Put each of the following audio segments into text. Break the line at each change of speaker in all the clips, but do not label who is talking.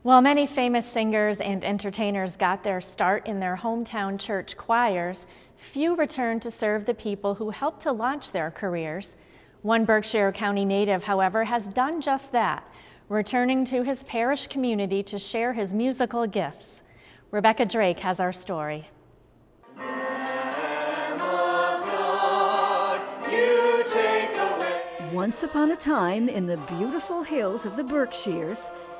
While many famous singers and entertainers got their start in their hometown church choirs, few returned to serve the people who helped to launch their careers. One Berkshire County native, however, has done just that, returning to his parish community to share his musical gifts. Rebecca Drake has our story.
Once upon a time, in the beautiful hills of the Berkshires,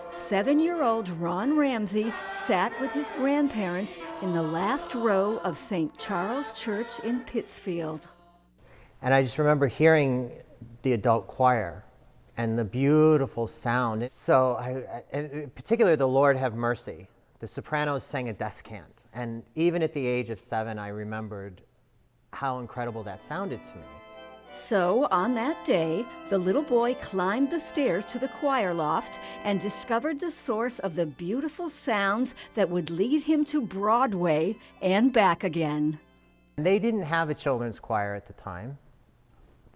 7-year-old Ron Ramsay sat with his grandparents in the last row of St. Charles Church in Pittsfield.
And I just remember hearing the adult choir and the beautiful sound. So, in particular, the Lord Have Mercy. The sopranos sang a descant. And even at the age of 7, I remembered how incredible that sounded to me.
So, on that day, the little boy climbed the stairs to the choir loft and discovered the source of the beautiful sounds that would lead him to Broadway and back again.
They didn't have a children's choir at the time,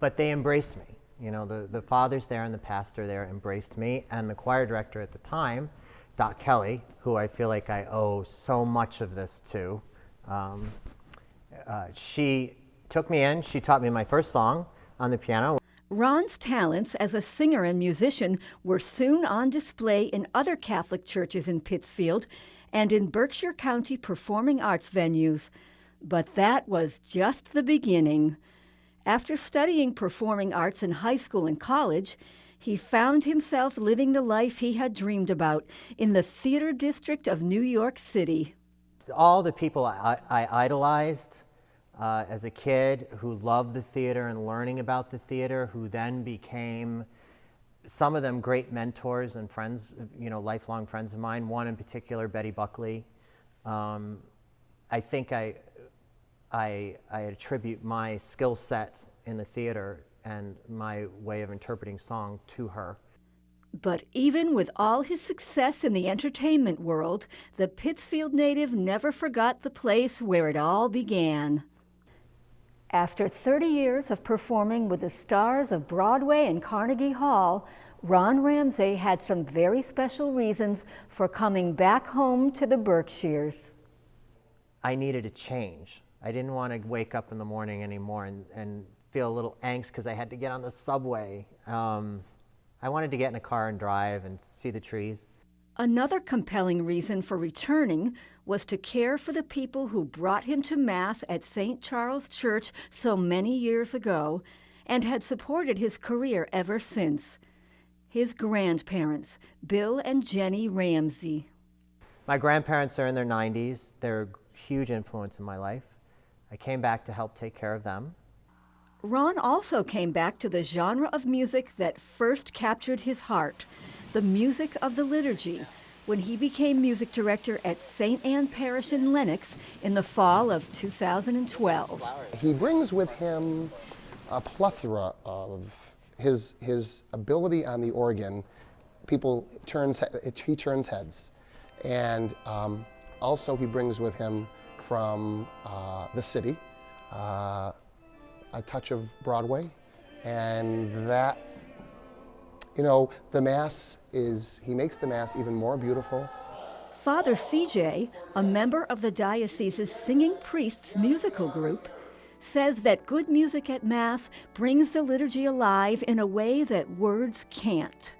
but they embraced me. You know, the fathers there and the pastor there embraced me, and the choir director at the time, Doc Kelly, who I feel like I owe so much of this to, she took me in. She taught me my first song on the piano.
Ron's talents as a singer and musician were soon on display in other Catholic churches in Pittsfield and in Berkshire County performing arts venues. But that was just the beginning. After studying performing arts in high school and college, he found himself living the life he had dreamed about in the theater district of New York City.
All the people I idolized as a kid, who loved the theater and learning about the theater, who then became, some of them, great mentors and friends, you know, lifelong friends of mine. One in particular, Betty Buckley. I think I attribute my skill set in the theater and my way of interpreting song to her.
But even with all his success in the entertainment world, the Pittsfield native never forgot the place where it all began. After 30 years of performing with the stars of Broadway and Carnegie Hall, Ron Ramsay had some very special reasons for coming back home to the Berkshires.
I needed a change. I didn't want to wake up in the morning anymore and feel a little angst because I had to get on the subway. I wanted to get in a car and drive and see the trees.
Another compelling reason for returning was to care for the people who brought him to Mass at St. Charles Church so many years ago and had supported his career ever since. His grandparents, Bill and Jenny Ramsay.
My grandparents are in their 90s. They're a huge influence in my life. I came back to help take care of them.
Ron also came back to the genre of music that first captured his heart, the music of the liturgy, when he became music director at St. Anne Parish in Lenox in the fall of 2012.
He brings with him a plethora of his ability on the organ. He turns heads. And also he brings with him from the city a touch of Broadway, and that, you know, the Mass he makes the Mass even more beautiful.
Father CJ, a member of the diocese's Singing Priests musical group, says that good music at Mass brings the liturgy alive in a way that words can't.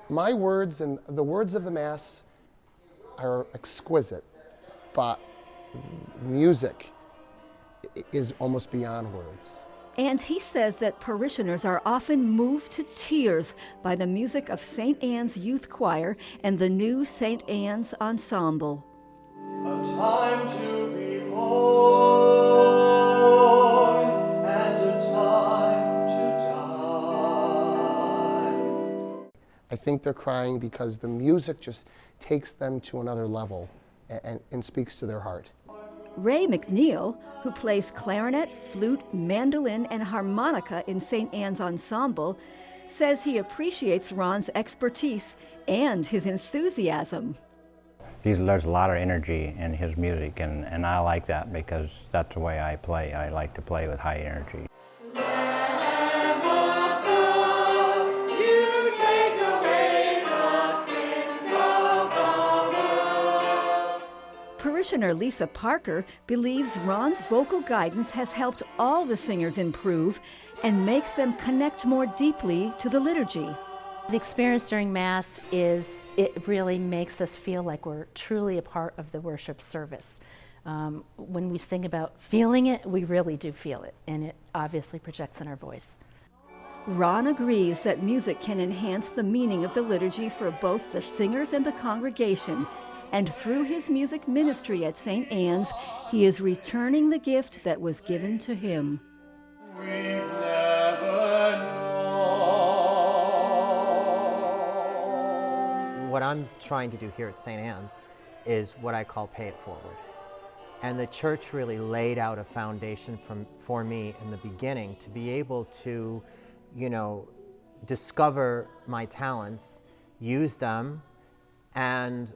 My words and the words of the Mass are exquisite, but music is almost beyond words.
And he says that parishioners are often moved to tears by the music of St. Anne's Youth Choir and the new St. Anne's Ensemble.
A time to be born and a time to die.
I think they're crying because the music just takes them to another level and speaks to their heart.
Ray McNeil, who plays clarinet, flute, mandolin, and harmonica in St. Anne's Ensemble, says he appreciates Ron's expertise and his enthusiasm.
There's a lot of energy in his music, and I like that because that's the way I play. I like to play with high energy.
Lamb of God, you take away the sins of the
parishioner Lisa Parker believes Ron's vocal guidance has helped all the singers improve and makes them connect more deeply to the liturgy.
The experience during Mass it really makes us feel like we're truly a part of the worship service. When we sing about feeling it, we really do feel it, and it obviously projects in our voice.
Ron agrees that music can enhance the meaning of the liturgy for both the singers and the congregation, and through his music ministry at St. Anne's, he is returning the gift that was given to him.
We've never known.
What I'm trying to do here at St. Anne's is what I call pay it forward. And the church really laid out a foundation for me in the beginning to be able to, discover my talents, use them, and,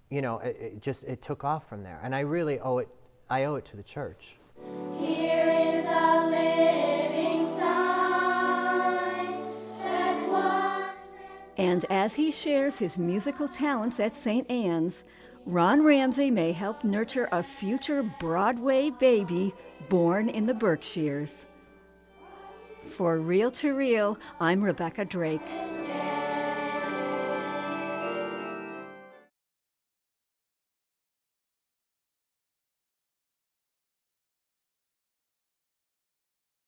it took off from there. And I really owe it to the church.
Here is a living sign that one.
And as he shares his musical talents at St. Anne's, Ron Ramsay may help nurture a future Broadway baby born in the Berkshires. For Reel to Reel, I'm Rebecca Drake.